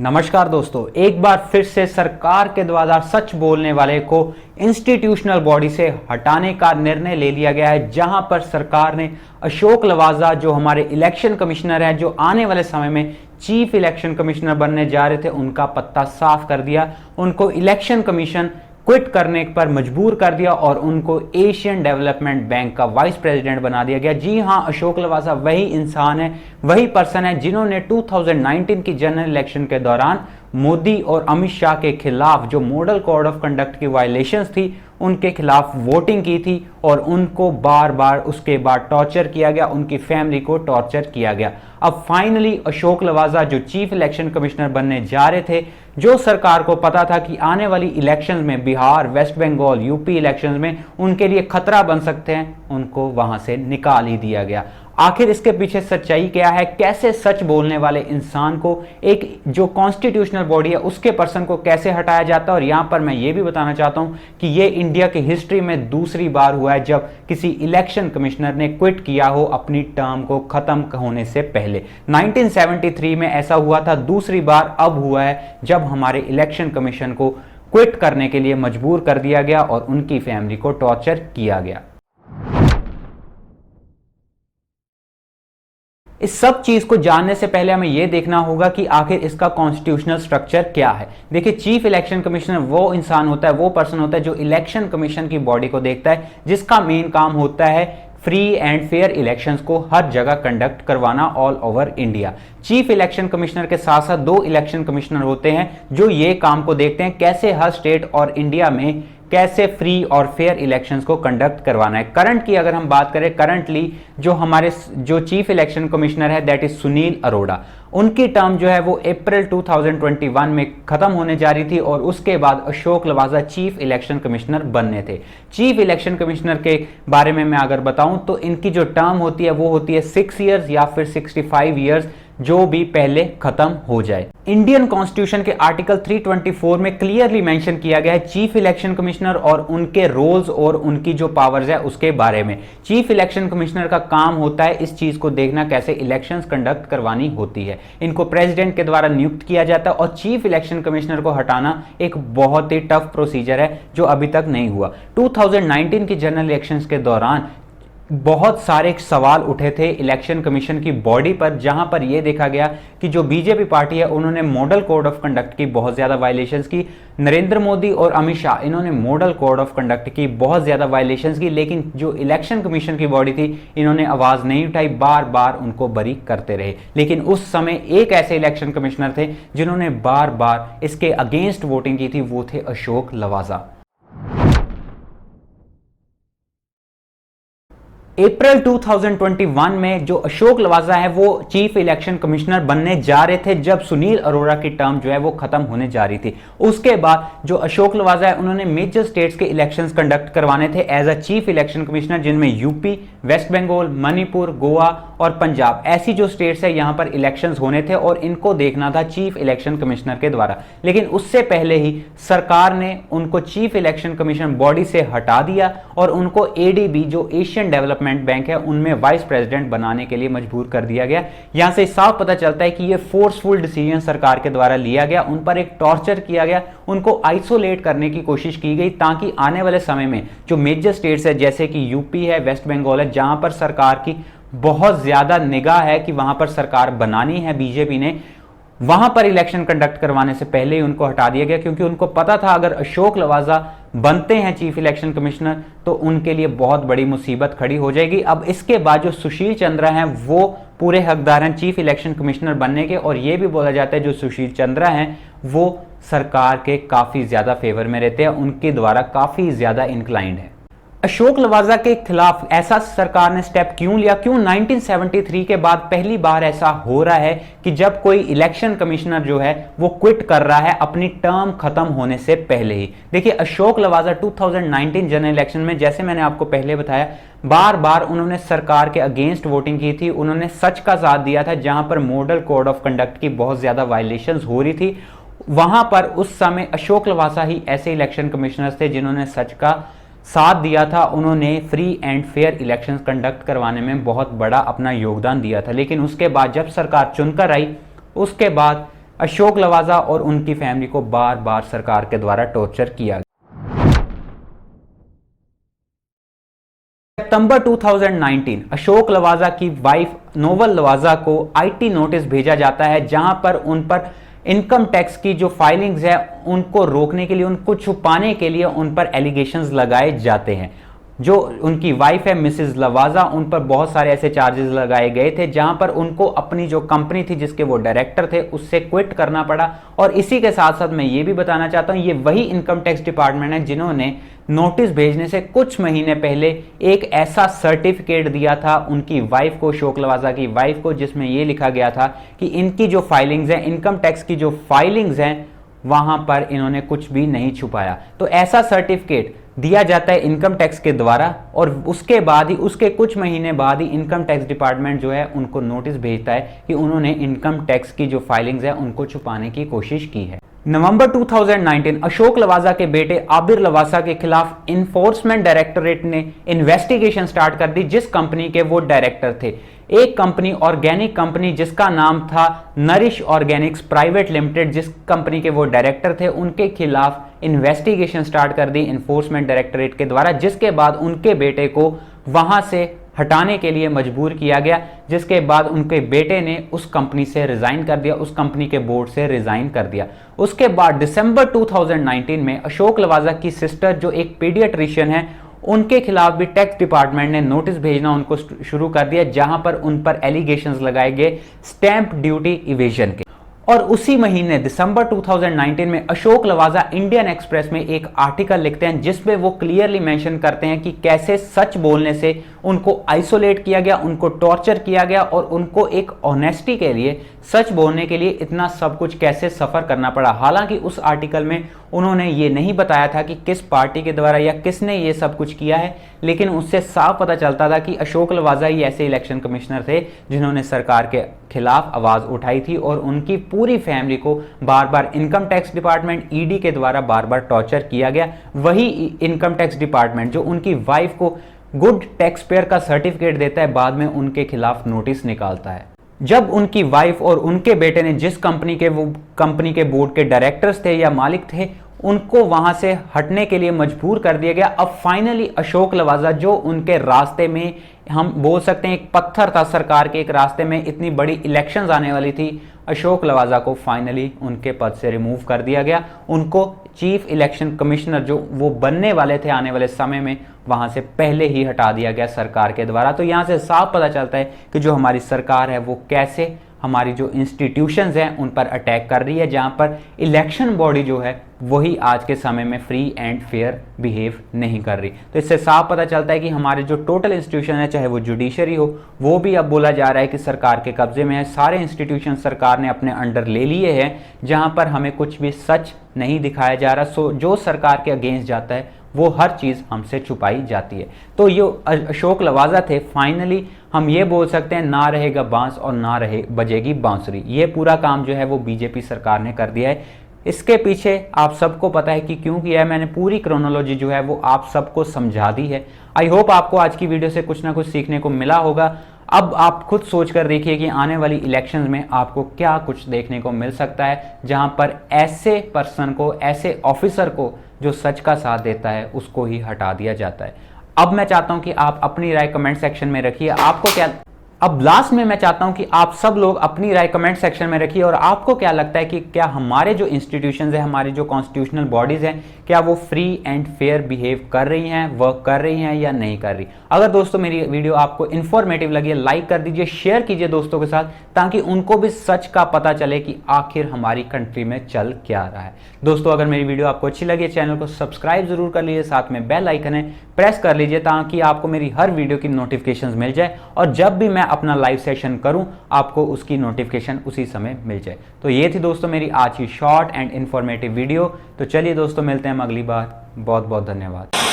नमस्कार दोस्तों, एक बार फिर से सरकार के द्वारा सच बोलने वाले को इंस्टीट्यूशनल बॉडी से हटाने का निर्णय ले लिया गया है, जहां पर सरकार ने अशोक लवासा जो हमारे इलेक्शन कमिश्नर हैं, जो आने वाले समय में चीफ इलेक्शन कमिश्नर बनने जा रहे थे, उनका पत्ता साफ कर दिया। उनको इलेक्शन कमीशन क्विट करने पर मजबूर कर दिया और उनको एशियन डेवलपमेंट बैंक का वाइस प्रेसिडेंट बना दिया गया। जी हां, अशोक लवासा वही इंसान है, वही पर्सन है जिन्होंने 2019 की जनरल इलेक्शन के दौरान मोदी और अमित शाह के खिलाफ जो मॉडल कोड ऑफ कंडक्ट की वायलेशंस थी उनके खिलाफ वोटिंग की थी और उनको बार बार उसके बाद टॉर्चर किया गया, उनकी फैमिली को टॉर्चर किया गया। अब फाइनली अशोक लवासा जो चीफ इलेक्शन कमिश्नर बनने जा रहे थे, जो सरकार को पता था कि आने वाली इलेक्शंस में बिहार, वेस्ट बंगाल, यूपी इलेक्शंस में उनके लिए खतरा बन सकते हैं, उनको वहां से निकाल ही दिया गया। आखिर इसके पीछे सच्चाई क्या है? कैसे सच बोलने वाले इंसान को एक जो कॉन्स्टिट्यूशनल बॉडी है उसके पर्सन को कैसे हटाया जाता है? और यहां पर मैं ये भी बताना चाहता हूं कि ये इंडिया की हिस्ट्री में दूसरी बार हुआ है जब किसी इलेक्शन कमिश्नर ने क्विट किया हो अपनी टर्म को खत्म होने से पहले। 1973 में ऐसा हुआ था, दूसरी बार अब हुआ है जब हमारे इलेक्शन कमीशन को क्विट करने के लिए मजबूर कर दिया गया और उनकी फैमिली को टॉर्चर किया गया। इस सब चीज को जानने से पहले हमें यह देखना होगा कि आखिर इसका कॉन्स्टिट्यूशनल स्ट्रक्चर क्या है। देखिए, चीफ इलेक्शन कमिश्नर वो इंसान होता है, वो पर्सन होता है जो इलेक्शन कमीशन की बॉडी को देखता है, जिसका मेन काम होता है फ्री एंड फेयर इलेक्शंस को हर जगह कंडक्ट करवाना all over India. Chief election commissioner के साथ साथ दो इलेक्शन कमिश्नर होते हैं जो ये काम को देखते हैं कैसे हर स्टेट और इंडिया में कैसे फ्री और फेयर इलेक्शंस को कंडक्ट करवाना है। करंट की अगर हम बात करें, करंटली जो चीफ इलेक्शन कमिश्नर है दैट इज सुनील अरोड़ा, उनकी टर्म जो है वो अप्रैल 2021 में खत्म होने जा रही थी और उसके बाद Ashok Lavasa chief election commissioner बनने थे। चीफ इलेक्शन कमिश्नर के बारे में मैं अगर बताऊं तो इनकी जो टर्म होती है वो होती है 6 ईयर्स या फिर 65 ईयर्स, जो भी पहले खत्म हो जाए। इंडियन कॉन्स्टिट्यूशन के आर्टिकल 324 में क्लियरली मेंशन किया गया है चीफ इलेक्शन कमिश्नर और उनके रोल्स और उनकी जो पावर्स है उसके बारे में। चीफ इलेक्शन कमिश्नर का काम होता है इस चीज को देखना कैसे इलेक्शंस कंडक्ट करवानी होती है। इनको प्रेसिडेंट के द्वारा नियुक्त किया जाता है और चीफ इलेक्शन कमिश्नर को हटाना एक बहुत ही टफ प्रोसीजर है जो अभी तक नहीं हुआ। 2019 की जनरल इलेक्शंस के दौरान बहुत सारे सवाल उठे थे इलेक्शन कमीशन की बॉडी पर, जहां पर यह देखा गया कि जो बीजेपी पार्टी है उन्होंने मॉडल कोड ऑफ कंडक्ट की बहुत ज्यादा वायलेशंस की। नरेंद्र मोदी और अमित शाह इन्होंने मॉडल कोड ऑफ कंडक्ट की बहुत ज्यादा वायलेशंस की, लेकिन जो इलेक्शन कमीशन की बॉडी थी इन्होंने आवाज नहीं उठाई, बार बार उनको बरी करते रहे। लेकिन उस समय एक ऐसे इलेक्शन कमिश्नर थे जिन्होंने बार बार इसके अगेंस्ट वोटिंग की थी, वो थे अशोक लवासा। अप्रैल 2021 में जो अशोक लवासा है वो चीफ इलेक्शन कमिश्नर बनने जा रहे थे जब सुनील अरोड़ा की टर्म जो है वो खत्म होने जा रही थी। उसके बाद जो अशोक लवासा है उन्होंने मेजर स्टेट्स के इलेक्शंस कंडक्ट करवाने थे as a chief election commissioner, जिनमें यूपी, वेस्ट बंगाल, मणिपुर, गोवा और पंजाब ऐसी जो स्टेट्स है यहां पर इलेक्शंस होने थे और इनको देखना था चीफ इलेक्शन कमिश्नर के द्वारा। लेकिन उससे पहले ही सरकार ने उनको चीफ इलेक्शन कमीशन बॉडी से हटा दिया और उनको एडीबी जो एशियन डेवलपमेंट बैंक है उनमें वाइस प्रेसिडेंट बनाने के लिए मजबूर कर दिया गया। यहां से साफ पता चलता है कि यह फोर्सफुल डिसीजन सरकार के द्वारा लिया गया, उन पर एक टॉर्चर किया गया, उनको आइसोलेट करने की कोशिश की गई ताकि आने वाले समय में जो मेजर स्टेट्स है जैसे कि यूपी है, वेस्ट बंगाल है, जहां पर सरकार की बहुत ज्यादा निगाह है कि वहां पर सरकार बनानी है बीजेपी ने, वहां पर इलेक्शन कंडक्ट करवाने से पहले ही उनको हटा दिया गया, क्योंकि उनको पता था अगर अशोक लवासा बनते हैं चीफ इलेक्शन कमिश्नर तो उनके लिए बहुत बड़ी मुसीबत खड़ी हो जाएगी। अब इसके बाद जो सुशील चंद्रा हैं वो पूरे हकदार हैं चीफ इलेक्शन कमिश्नर बनने के, और यह भी बोला जाता है जो सुशील चंद्रा हैं वो सरकार के काफी ज्यादा फेवर में रहते हैं, उनके द्वारा काफी ज्यादा इंक्लाइंड है। अशोक लवासा के खिलाफ ऐसा सरकार ने स्टेप क्यों लिया? क्यों 1973 के बाद पहली बार ऐसा हो रहा है कि जब कोई इलेक्शन कमिश्नर जो है वो क्विट कर रहा है अपनी टर्म खत्म होने से पहले ही? देखिए, अशोक लवासा 2019 जनरल इलेक्शन में, जैसे मैंने आपको पहले बताया, बार बार उन्होंने सरकार के अगेंस्ट वोटिंग की थी, उन्होंने सच का साथ दिया था जहां पर मॉडल कोड ऑफ कंडक्ट की बहुत ज्यादा वायलेशंस हो रही थी। वहां पर उस समय अशोक लवासा ही ऐसे इलेक्शन कमिश्नर थे जिन्होंने सच का साथ दिया था, उन्होंने free and fair elections conduct करवाने में बहुत बड़ा अपना योगदान दिया था। लेकिन उसके बाद जब सरकार चुनकर आई उसके बाद अशोक लवासा और उनकी फैमिली को बार बार सरकार के द्वारा टॉर्चर किया गया। सितंबर 2019 अशोक लवासा की वाइफ नोवल लवासा को आईटी नोटिस भेजा जाता है, जहां पर उन पर इनकम टैक्स की जो फाइलिंग्स है उनको रोकने के लिए, उनको छुपाने के लिए उन पर एलिगेशंस लगाए जाते हैं। जो उनकी वाइफ है मिसेस लवासा, उन पर बहुत सारे ऐसे चार्जेस लगाए गए थे, जहां पर उनको अपनी जो कंपनी थी जिसके वो डायरेक्टर थे उससे क्विट करना पड़ा। और इसी के साथ साथ मैं ये भी बताना चाहता हूं, ये वही इनकम टैक्स डिपार्टमेंट है जिन्होंने नोटिस भेजने से कुछ महीने पहले एक ऐसा सर्टिफिकेट दिया था उनकी वाइफ को, अशोक लवासा की वाइफ को, जिसमें यह लिखा गया था कि इनकी जो फाइलिंग्स हैं, इनकम टैक्स की जो फाइलिंग्स हैं, वहां पर इन्होंने कुछ भी नहीं छुपाया। तो ऐसा सर्टिफिकेट दिया जाता है इनकम टैक्स के द्वारा, और उसके बाद ही, उसके कुछ महीने बाद ही इनकम टैक्स डिपार्टमेंट जो है उनको नोटिस भेजता है कि उन्होंने इनकम टैक्स की जो फाइलिंग्स है उनको छुपाने की कोशिश की है। नवंबर 2019 अशोक लवासा के बेटे आबिर लवासा के खिलाफ इन्फोर्समेंट डायरेक्टरेट ने इन्वेस्टिगेशन स्टार्ट कर दी, जिस कंपनी के वो डायरेक्टर थे। एक कंपनी, ऑर्गेनिक कंपनी, जिसका नाम था नरिश ऑर्गेनिक्स प्राइवेट लिमिटेड, जिस कंपनी के वो डायरेक्टर थे, उनके खिलाफ इन्वेस्टिगेशन स्टार्ट कर दी इन्फोर्समेंट डायरेक्टरेट के द्वारा, जिसके बाद उनके बेटे को वहां से हटाने के लिए मजबूर किया गया, जिसके बाद उनके बेटे ने उस कंपनी से रिजाइन कर दिया, उस कंपनी के बोर्ड से रिजाइन कर दिया। उसके बाद दिसंबर 2019 में अशोक लवासा की सिस्टर, जो एक पीडियाट्रिशियन है, उनके खिलाफ भी टैक्स डिपार्टमेंट ने नोटिस भेजना उनको शुरू कर दिया, जहां पर उन पर एलिगेशंस लगाए गए स्टैंप ड्यूटी इवेजन के। और उसी महीने दिसंबर 2019 में अशोक लवासा इंडियन एक्सप्रेस में एक आर्टिकल लिखते हैं, जिसमें वो क्लियरली मेंशन करते हैं कि कैसे सच बोलने से उनको आइसोलेट किया गया, उनको टॉर्चर किया गया, और उनको एक ऑनेस्टी के लिए, सच बोलने के लिए इतना सब कुछ कैसे सफर करना पड़ा। हालांकि उस आर्टिकल में उन्होंने ये नहीं बताया था कि किस पार्टी के द्वारा या किसने ये सब कुछ किया है, लेकिन उससे साफ पता चलता था कि अशोक लवासा ही ऐसे इलेक्शन कमिश्नर थे जिन्होंने सरकार के खिलाफ आवाज उठाई थी, और उनकी पूरी फैमिली को बार बार इनकम टैक्स डिपार्टमेंट, ईडी के द्वारा बार बार टॉर्चर किया गया। वही इनकम टैक्स डिपार्टमेंट जो उनकी वाइफ को गुड टैक्स पेयर का सर्टिफिकेट देता है, बाद में उनके खिलाफ नोटिस निकालता है। जब उनकी वाइफ और उनके बेटे ने जिस कंपनी के, वो कंपनी के बोर्ड के डायरेक्टर्स थे या मालिक थे, उनको वहां से हटने के लिए मजबूर कर दिया गया। अब फाइनली अशोक लवासा, जो उनके रास्ते में, हम बोल सकते हैं एक पत्थर था सरकार के एक रास्ते में, इतनी बड़ी इलेक्शंस आने वाली थी, अशोक लवासा को फाइनली उनके पद से रिमूव कर दिया गया। उनको चीफ इलेक्शन कमिश्नर जो वो बनने वाले थे आने वाले समय में, वहां से पहले ही हटा दिया गया सरकार के द्वारा। तो यहां से साफ पता चलता है कि जो हमारी सरकार है वो कैसे हमारी जो इंस्टीट्यूशंस हैं उन पर अटैक कर रही है, जहां पर इलेक्शन बॉडी जो है वही आज के समय में फ्री एंड फेयर बिहेव नहीं कर रही। तो इससे साफ पता चलता है कि हमारे जो टोटल इंस्टीट्यूशन है, चाहे वो जुडिशरी हो, वो भी अब बोला जा रहा है कि सरकार के कब्जे में है। सारे इंस्टीट्यूशन सरकार ने अपने अंडर ले लिए हैं, जहां पर हमें कुछ भी सच नहीं दिखाया जा रहा। सो जो सरकार के अगेंस्ट जाता है वो हर चीज हमसे छुपाई जाती है। तो ये अशोक लवासा थे, फाइनली हम ये बोल सकते हैं, ना रहेगा बांस और ना रहे बजेगी बांसुरी। ये पूरा काम जो है वो बीजेपी सरकार ने कर दिया है। इसके पीछे आप सबको पता है कि क्यों किया है, मैंने पूरी क्रोनोलॉजी जो है वो आप सबको समझा दी है। आई होप आपको आज की वीडियो से कुछ ना कुछ सीखने को मिला होगा। अब आप खुद सोच कर देखिए कि आने वाली इलेक्शंस में आपको क्या कुछ देखने को मिल सकता है, जहां पर ऐसे पर्सन को, ऐसे ऑफिसर को जो सच का साथ देता है उसको ही हटा दिया जाता है। अब मैं चाहता हूं कि आप अपनी राय कमेंट सेक्शन में रखिए, आपको क्या, अब लास्ट में मैं चाहता हूं कि आप सब लोग अपनी राय कमेंट सेक्शन में रखिए, और आपको क्या लगता है कि क्या हमारे जो इंस्टीट्यूशंस हैं, हमारी जो कॉन्स्टिट्यूशनल बॉडीज हैं, क्या वो फ्री एंड फेयर बिहेव कर रही हैं, वर्क कर रही हैं या नहीं कर रही। अगर दोस्तों मेरी वीडियो आपको इन्फॉर्मेटिव लगी है, लाइक कर दीजिए, शेयर कीजिए दोस्तों के साथ, ताकि उनको भी सच का पता चले कि आखिर हमारी कंट्री में चल क्या रहा है। दोस्तों अगर मेरी वीडियो आपको अच्छी लगी है, चैनल को सब्सक्राइब जरूर कर लीजिए, साथ में बेल आइकन है प्रेस कर लीजिए, ताकि आपको मेरी हर वीडियो की नोटिफिकेशन मिल जाए, और जब भी मैं अपना लाइव सेशन करूं आपको उसकी नोटिफिकेशन उसी समय मिल जाए। तो ये थी दोस्तों मेरी आज की शॉर्ट एंड इंफॉर्मेटिव वीडियो। तो चलिए दोस्तों मिलते हैं हम अगली बार। बहुत बहुत धन्यवाद।